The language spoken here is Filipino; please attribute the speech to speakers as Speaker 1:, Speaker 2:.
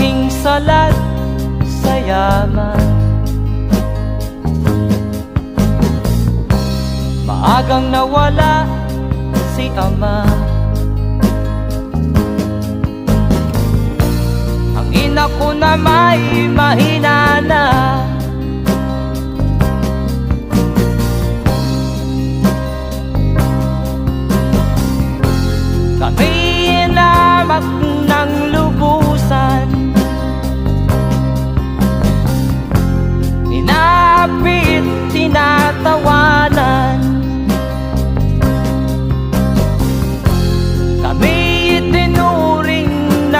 Speaker 1: aking salat sa yaman. Maagang nawala si ama. Ang ina ko na may mahina na. Kami inamak ng lubusan, inapit, tinatawa